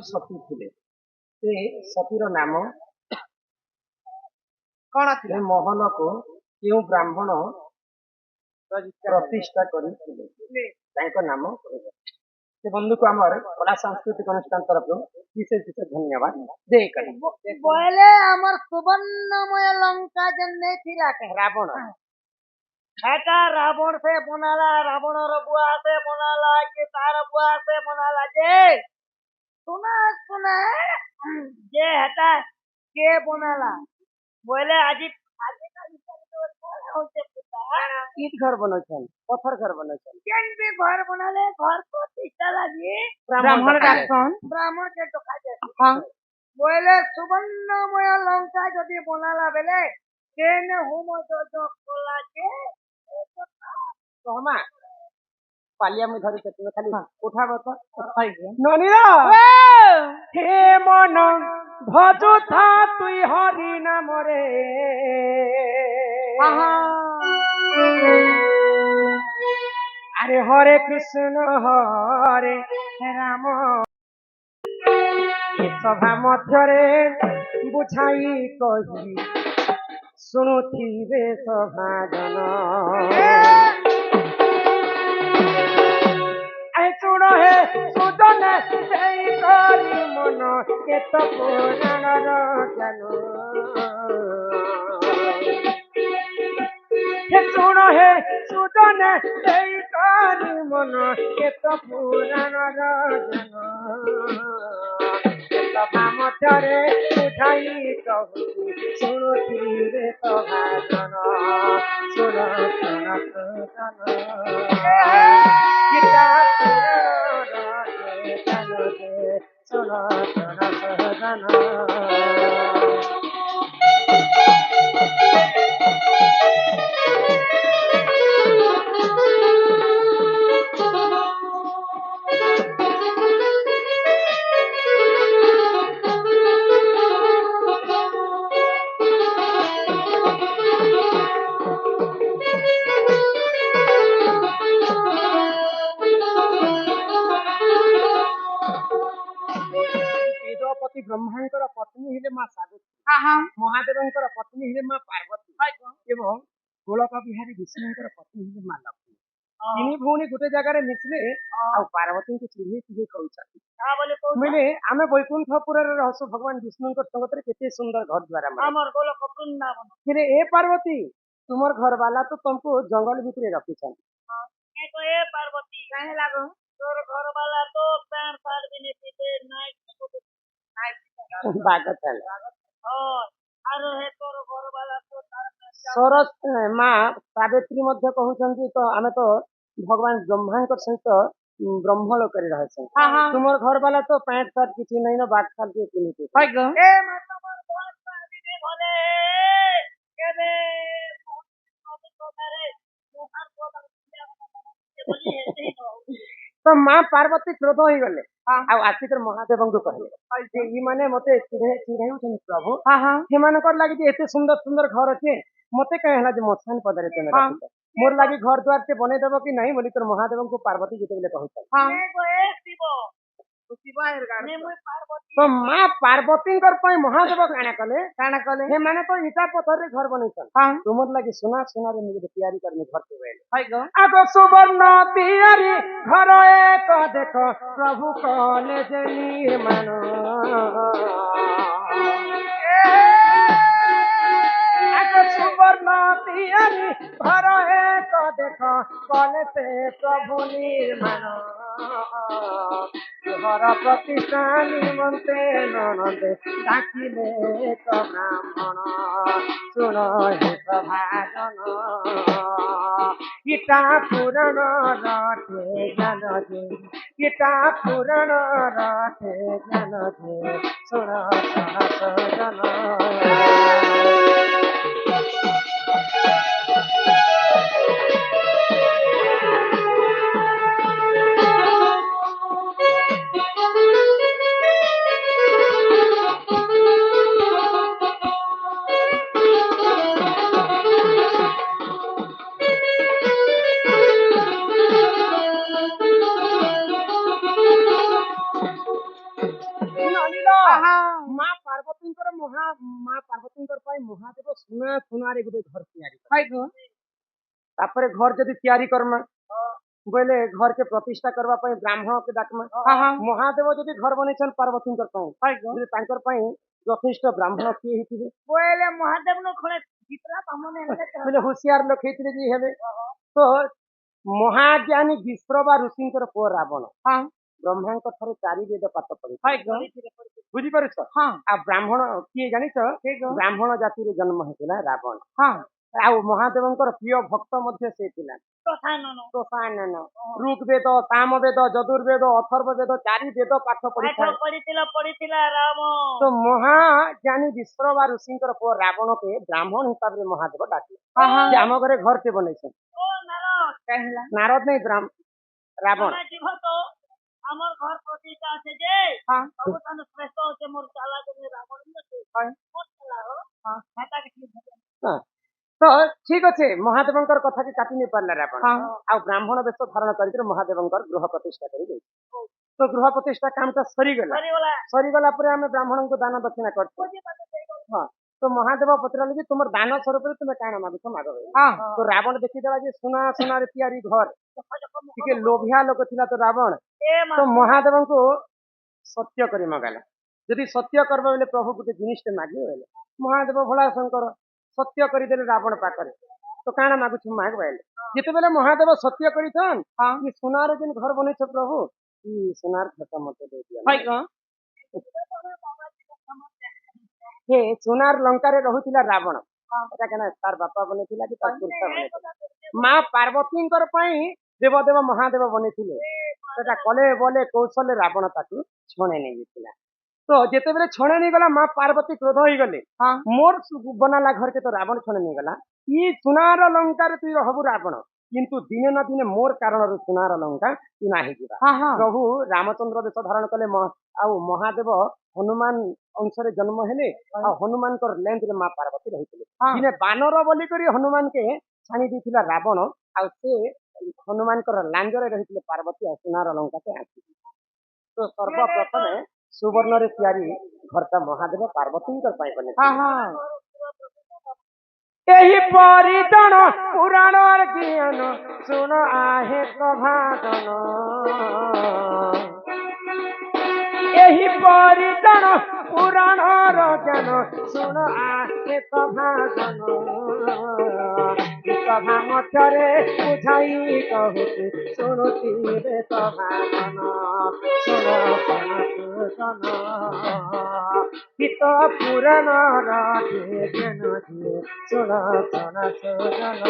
ସତୀ ଥିଲେ। ସେ ସତୀର ନାମ କଣ ଥିଲା? ମହଲକୁ କେଉଁ ବ୍ରାହ୍ମଣ ପ୍ରତିଷ୍ଠା କରିଥିଲେ ତାଙ୍କ ନାମ ସେ ବନ୍ଧୁକୁ ଆମର କଳା ସାଂସ୍କୃତିକ ଅନୁଷ୍ଠାନ ତରଫରୁ ବିଶେଷ ଧନ୍ୟବାଦ ଦେଇକରି ବୋଇଲେ ଆମର ସୁବର୍ଣ୍ଣମୟ ଲଙ୍କା ଯେନେ ଥିଲା ରାବଣ ହେଟା ରାବଣ से बनाला रावणर बुआ से बनाला कि तार बुआ से बनाला जे सुना सुना जे हेटा के बनाला बोले आज ईट घर बनौछन पत्थर घर बनौछन केन भी घर बनाले घर प्रतिष्ठा लगी ब्राह्मण के टोका जे बोले सुबर्णमय लंका जदि बनाला बेले केन होम जो कोला के कहमा पालिया में धरि केतने खाली उठाबो तो ननिरा हे मन भजु था तुई हरि नाम रे अरे हरे कृष्ण हरे राम सभा मध्यरे बुझाई कही शुणुथिबे सभा जन शुण हे सुजन जय करी मन केत पुराण जन शुण हे सुजन जय करी मन केत पुराण जन सभा मध्यरे बुझाई कहू शुणुथिबे सभा जन शुण शुण सुजन गीता सुन सुन सहजन ब्रह्मांकर पत्नी हेले मां सावित्री महादेवंकर पत्नी हेले मां पार्वती एवं गोलक बिहारी विष्णुंकर पत्नी हेले मां लक्ष्मी तीन भौणी गोटे जगह मिसले आ पार्वती को चिन्हे चिन्हे कहउछथि मिले आमे वैकुंठपुर रे रहसु भगवान विष्णुंकर संगत रे केते सुंदर घर द्वारा हमर गोलक वृंदावन फिर ए पार्वती तुमर घर वाला तो तुमको जंगल भीतर रखिछन ए पार्वती काहे लागो तोर घर वाला तो पैर सार भी नहीं पीते नाइट सरस माँ सावित्री मध्य कहउछन्ति तो आमे तो भगवान ब्रह्मा सहित ब्रह्मलोक कर रहे तुमर घर वाला तो पैंट शर्ट किसी नहीं ना बात साल के किनी ए माता मोर बहुत पानी दे भले केबे तो माँ पार्वती क्रोध हो गले आ आसिकर महादेव को कहले ई माने मते चिढ़ाउछन प्रभु हे मानकर लागि जे एते सुंदर सुंदर घर अछि मते कहे हला जे मसान पदरे तेने रखित मोर लागि घर द्वार से बने देबो कि नहीं बोली तोर महादेव को पार्वती जेते बेले कहउछन ने गोए शिव शिवा ने मोय पार्वती तो माँ पार्वती कर पय महादेव काना कले हे माने तो ईटा पत्थर रे घर बनैछन तुमर लागि सोना सोना रे निजे तैयारी करने घर के वेले हाय गो आगो सुवर्ण तियारी घर एक देखो प्रभु कले जे निर्माण आगो सुवर्ण तियारी घर एक देखो कले से प्रभु निर्माण घर प्रतिष्ठा निमंते ननदे डाकिले तो ब्राह्मण सुन हे सभाजन गीता पुराण रटे ज्ञान दे गीता पुराण रटे ज्ञान दे सुन सुन सजन ବୁଝିଲ ମା ପାର୍ବତୀଙ୍କର ମା ପାର୍ବତୀଙ୍କର ପାଇଁ ମହାଦେବ ସୁନାରେ ଗୋଟେ ଘର ତିଆରି କଲେ। ତାପରେ ଘର ଯଦି ତିଆରି କର୍ମା ବୋଇଲେ ଘର के प्रतिष्ठा करवा ପାଇଁ ब्राह्मण के डाकमा महादेव ଯଦି घर ବନେଇଛନ୍ ପାର୍ବତୀଙ୍କର ପାଇଁ ଯଦି ତାଙ୍କର ପାଇଁ ଯଥେଷ୍ଟ ବ୍ରାହ୍ମଣ କିଏ ହେଇଥିବେ ବୋଇଲେ ମହାଦେବ ନ ଖଳେ ଭିତରା ତମନେ ବୋଇଲେ ହୁସିଆର ଲୋକ ହେଇଥିଲେ ଯେ ହେବେ ତ ମହାଜ୍ଞାନୀ ବିଶ୍ର ବା ଋଷିଙ୍କର ପୁଅ ରାବଣ ବ୍ରହ୍ମାଙ୍କ ଠାରୁ 4 ବେଦ ପାଠ ପଢି ବୁଝିପାରୁଛ ଆଉ ବ୍ରାହ୍ମଣ କିଏ ଜାଣିଛ ବ୍ରାହ୍ମଣ ଜାତିରେ ଜନ୍ମ ହେଇଥିଲା ରାବଣ ଆଉ ମହାଦେବଙ୍କର ପ୍ରିୟ ଭକ୍ତ ମଧ୍ୟ ସେ ଥିଲା ତୋଷାନନ ଋଗ୍ବେଦ ସାମବେଦ ଯଜୁର୍ବେଦ ଅଥର୍ବ ବେଦ 4 ବେଦ ପାଠ ପଢିଥିଲା ରାମ ତ ମହାଜ୍ଞାନୀ ବିଶ୍ର ବା ଋଷିଙ୍କର ପୁଅ ରାବଣকে ବ୍ରାହ୍ମଣ ହିସାବରେ ମହାଦେବ ଡାକିଲେ ଯେ ଆମ ଘରେ ଘରଟେ ବନେଇଛନ୍ତି नारद नहीं रावण আমার ঘর প্রতিষ্ঠা আছে যে সবুঠান শ্রেষ্ঠ হচ্ছে মোর চালা যে রাবণ তো ঠিক আছে মহাদেবଙ୍କର କଥା କି କାଟି ନେଇ ପାରିଲା ରାବଣ ଆଉ ବ୍ରାହ୍ମଣ ବେଶ ଧାରଣ କରିକି ମହାଦେବଙ୍କର ଗୃହ ପ୍ରତିଷ୍ଠା କରି ଦେଇଛି ତ ଗୃହ ପ୍ରତିଷ୍ଠା କାମଟା ସରିଗଲା ପରେ ଆମେ ବ୍ରାହ୍ମଣଙ୍କୁ ଦାନ ଦକ୍ଷିଣା କରୁଛୁ ହଁ ତ ମହାଦେବ ପଚାରିଲେ ଯେ ତୁମର ଦାନ ସ୍ୱରୂପରେ ତୁମେ କାଣା ମାଗୁଛ ମାଗ ତ ରାବଣ ଦେଖିଦେଲା ଯେ ସୁନାରେ ତିଆରି ଘର ଟିକେ ଲୋଭିଆ ଲୋକ ଥିଲା ତ ରାବଣ ତ ମହାଦେବଙ୍କୁ ସତ୍ୟ କରି ମଗାଲା ଯଦି ସତ୍ୟ କରବ ବୋଲେ ପ୍ରଭୁ ଗୋଟେ ଜିନିଷଟେ ମାଗିବେ ବୋଲେ ମହାଦେବ ଭୋଳା ଶଙ୍କର ସତ୍ୟ କରିଦେଲେ ରାବଣ ପାଖରେ ତ କାଣା ମାଗୁଛୁ ମାଗ ବୋଇଲେ ଯେତେବେଳେ ମହାଦେବ ସତ୍ୟ କରିଛନ୍ କି ସୁନାରେ ଯେନ୍ ଘର ବନେଇଛ ପ୍ରଭୁ ଇ ସୁନାର ଘଟ ମତେ ଦେଇଦିଅ हे सोनार लंका रहुला रावण तार बापा बनेଥିଲା कि तार पुरुष बनेଥିଲା माँ पार्वती देवदेव महादेव बनेଥିଲେ सेटा कले बोले कौशल रावण ताकू छणे नहीं जेतिला तो जेते बेले छणे नहीं गला माँ पार्वती क्रोध होई गले मोर बनाला घर के तो रावण छणे नहीं गला ई सुनार लंका रे तू रहबु रावण किंतु दिने ना दिने मोर कारण सुनार लंका चुना ही प्रभु रामचंद्र देश धारण कले महादेव हनुमान अंशरे जन्म हेले हनुमान लेंथ रे माँ पार्वती रही दिने बानर बोली करी हनुमान के छाणी दी रावण से हनुमान लांजरे रही पार्वती और सुनार लंका के आसी तो सर्वप्रथम सुवर्ण रे तैयारी घरटा महादेव पार्वती बने यही परिजन पुराण ज्ञान सुन आहे प्रभातन यही परिजन पुराण ज्ञान सुन आहे प्रभातन सभा मध्य बुझाई कहूँ शुणुती रे प्रभातन सुन हित पुराण ज्ञान सुन सुजन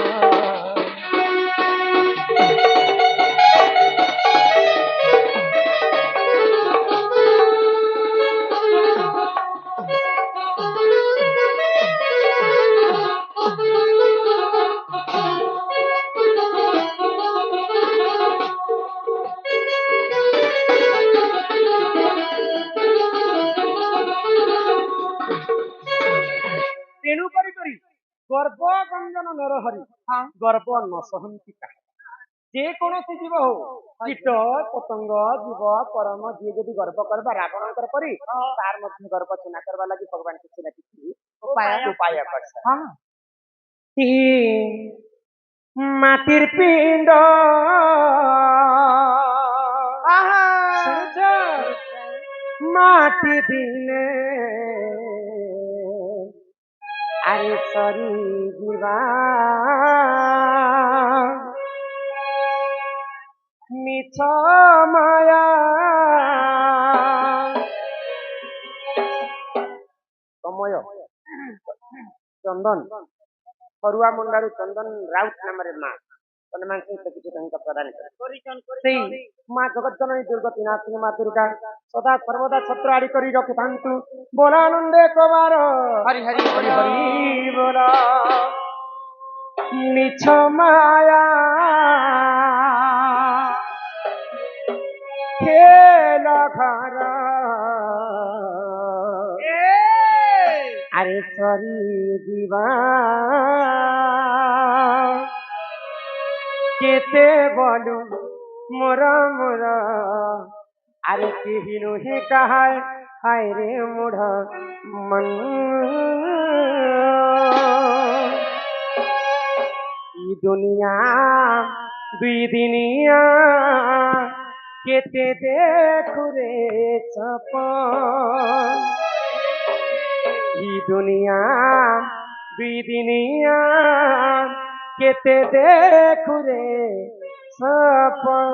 गर्भगंजन नरहरि गर्भ न सहंती जे कौन जीव हो कीट पतंग जीव परम जी जदि गर्व करवा रावण परी तार गर्भ चुना करवा लगी भगवान किसी न किसी उपाय माटिर पिंड माटी दिले अरे सरी जीवा मिछ माया समय चंदन फरुआ मुंडारू चंदन राउत नाम माँ प्रदान माँ जगत जननी दुर्गति नाथिनी माँ दुर्गा सदा सर्वदा छत्र आड़ी करी रखिथांतु बोलानंदे कबार हरि हरि हरि हरि बोला मिछ माया खेल घर अरे सरी जीवा केते बोलू मोरा मोरा अरे केही नुही कहाय হায় রে মূঢ় মন ই দুনিয়া দুই দিনিয়া কেতে দেখুরে চপন ই দুনিয়া দুই দিনিয়া কেতে দেখুরে সপন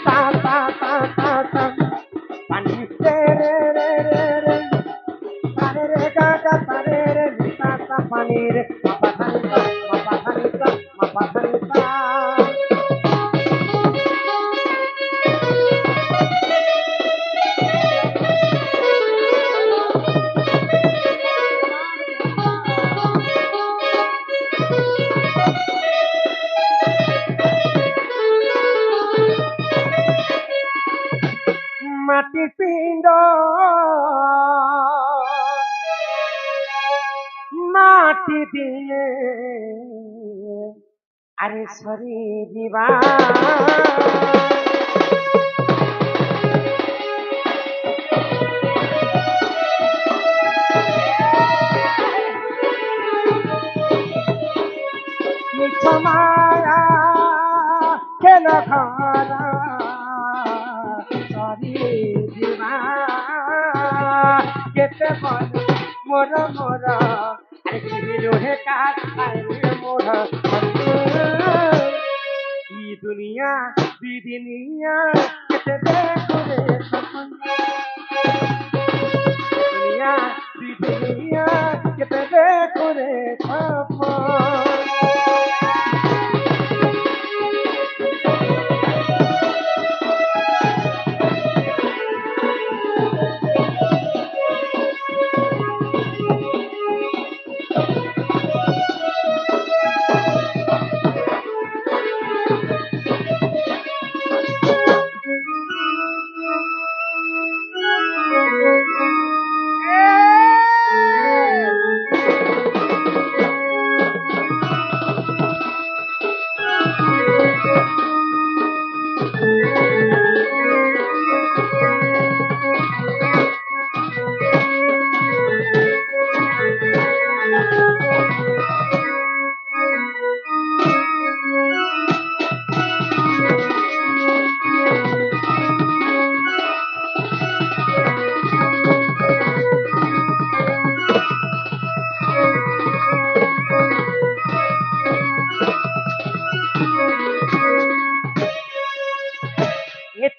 তা তা তা তা তা পানি রে রে রে রে রে তারে রে গা গা তারে রে নি তা তা পানি রে মা পা ধা নি সা মা পা ধা নি সা মাটি পিণ্ড মাটি দিয়ে আরে সরি দিবা মিছ মায়া খেল ঘরা সরি দিবা কেতে বল মোর মোর আরে গিরিলো হে কাজ আরে মোর ই দুনিয়া বিদিনিয়া কেতে দেখো রে সপন দুনিয়া বিদিনিয়া কেতে দেখো রে সপন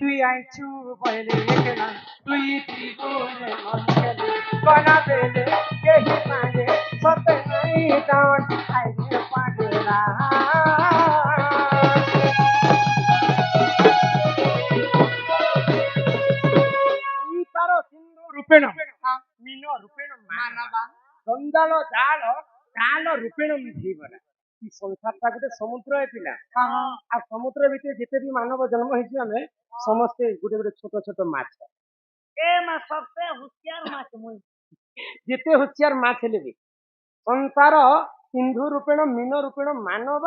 তুই আইছু বলে গেলা তুই জীবনে মন গেলে গনা বেলে কেহি মাগে সতে নাই ডাউন আইরে পাগলা তার সিন্ধু রূপেণ মীন রূপেণ মানবা জঞ্জাল জাল কাল রূপেণ জীবনা এই সংসারটা গোটে সমুদ্র পিলা আর সমুদ্র ভিতরে যেতে ବି ମାନବ ଜନ୍ମ ହେଇଛି ଆମେ ସମସ୍ତେ ଗୋଟେ ଗୋଟେ ଛୋଟ ଛୋଟ ମାଛ ए मा सबसे होशियार माछ मुई ଯେତେ ହୁସିଆର ମାଛ ହେଲେ ବି ସଂସାର ସିନ୍ଧୁ ରୂପେଣ ମୀନ ରୂପେଣ ମାନବ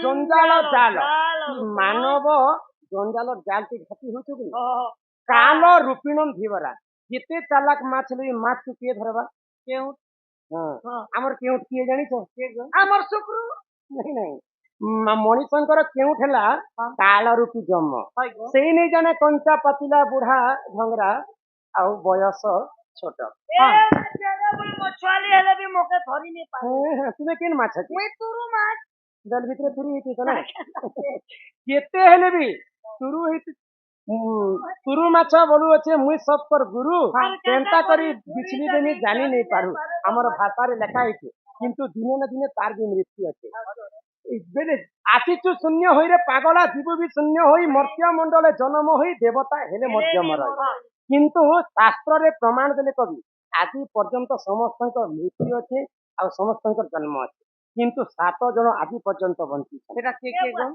ଜଞ୍ଜାଳ ଜାଲ ମାନବ ଜଞ୍ଜାଳ ଜାଲଟି ଘାଟି ହଉଛୁ କି କାଲ ରୂପିଣ ଧୀବରା ଯେତେ ଚାଲାକ ମାଛ ହେଲେ ବି ମାଛକୁ କିଏ ଧରବା କେଉଁ ଆମର କେଉଁ କିଏ ଜାଣିଛ हमर शुक्र ନାଇଁ ନାଇଁ ମଣିଷଙ୍କର କେଉଁଠି ହେଲା କାଳ ରୂପୀ ଜନ୍ମ ସେଇ ନେଇ ଜଣେ କଞ୍ଚା ପାଚିଲା ବୁଢା ଢଙ୍ଗରା ଆଉ ବୟସ ଛୋଟ ए जेले भी मछुआली हेले भी मोके धरी नहीं पाए ତୁମେ କେନ୍ ମାଛ मुई तुरु माछ ଜଲ ଭିତରେ ତୁରୁ ହେଇଥିତ ନା ଯେତେ ହେଲେ ବି ତୁରୁ ହେଇଛି ତୁରୁ ମାଛ ବୋଲୁ ଅଛେ ମୁଇଁ ସବକର ଗୁରୁ କେନ୍ତା କରି ବିଛଲି ଦେମି ଜାନି ନେଇ ପାରୁ ଆମର ଭାଷାରେ ଲେଖା ହେଇଛି କିନ୍ତୁ ଦିନେ ନା ଦିନେ ତାର ବି ମୃତ୍ୟୁ ଅଛି ବେଲେ ଆସିଛୁ ଶୂନ୍ୟ ହୋଇରେ ପାଗଲା ଯିବୁ ବି ଶୂନ୍ୟ ହୋଇ ମର୍ତ୍ୟ ମଣ୍ଡଳେ ଜନ୍ମ ହୋଇ ଦେବତା ହେଲେ ମଧ୍ୟ ମର କିନ୍ତୁ ଶାସ୍ତ୍ରରେ ପ୍ରମାଣ ଦେଲେ କବି ଆଜି ପର୍ଯ୍ୟନ୍ତ ସମସ୍ତଙ୍କ ମୃତ୍ୟୁ ଅଛି ଆଉ ସମସ୍ତଙ୍କର ଜନ୍ମ ଅଛି କିନ୍ତୁ 7 ଜଣ ଆଜି ପର୍ଯ୍ୟନ୍ତ ବଞ୍ଚିଛନ୍ତି ସେଟା କିଏ କିଏ କଣ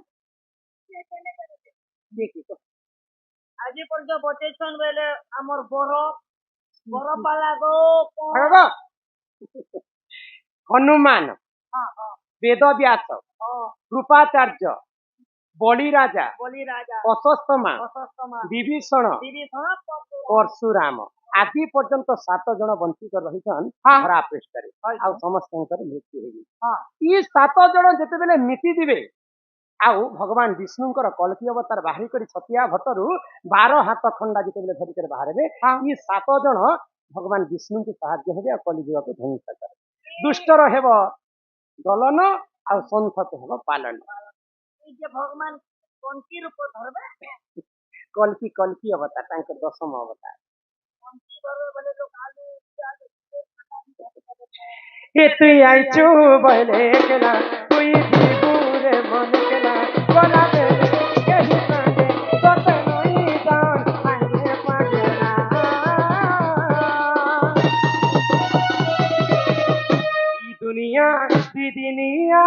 आज पर्यंत बचेछन बेले हमर बरो पाला गो हनुमान वेद व्यास कृपाचार्य बलि राजा বলি রাজা অশ্বত্থমা অশ্বত্থমা বিভীষণ বিভীষণ परशुराम आदि पर्यंत 7 जन वंचित रहीछन हाँ। धरा पृष्ठरे हाँ। आ समस्तंकर मृत्यु हेगी ହଁ ई 7 जन जेतेबेले मिति दिबे आउ भगवान विष्णुंकर कल्की अवतार बाहरी करी छतिया भटरू 12 हाथ खंडा जेतेबेले धरि कर बाहरबे हाँ। ई 7 जन भगवान विष्णु के सहाय्य हेबे आ कलिजुग को ध्वंस करे दुष्टर हेब दलन आ संथत हेब पालन এই যে ভগবান কঙ্কির উপর ধরবে कल्की कल्की अवतार तांकर दशम अवतार কঙ্কি ধরবে বলে তো কালু ए तुई आइचु बहले केला तुई भी पूरे मन केला बोला दे कही मांगे सत नहीं दान आए पागेला ई दुनिया दी दुनिया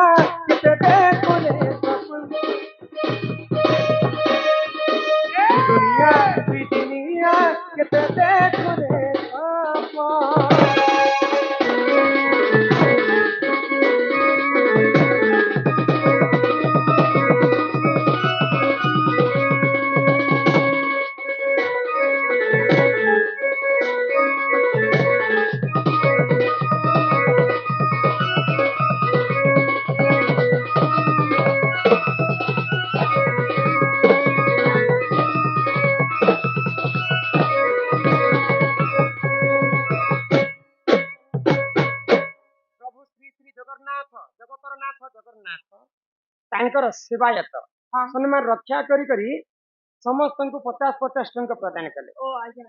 किते देखो रे सपन ई दुनिया दी दुनिया किते देखो रे सपन प्रभु श्री श्री जगन्नाथ जगतर नाथ जगन्नाथ तांकर सेवायत हाँ। सम्मान रक्षा करी करी समस्त को 50-50 टंका प्रदान कले ও আচ্ছা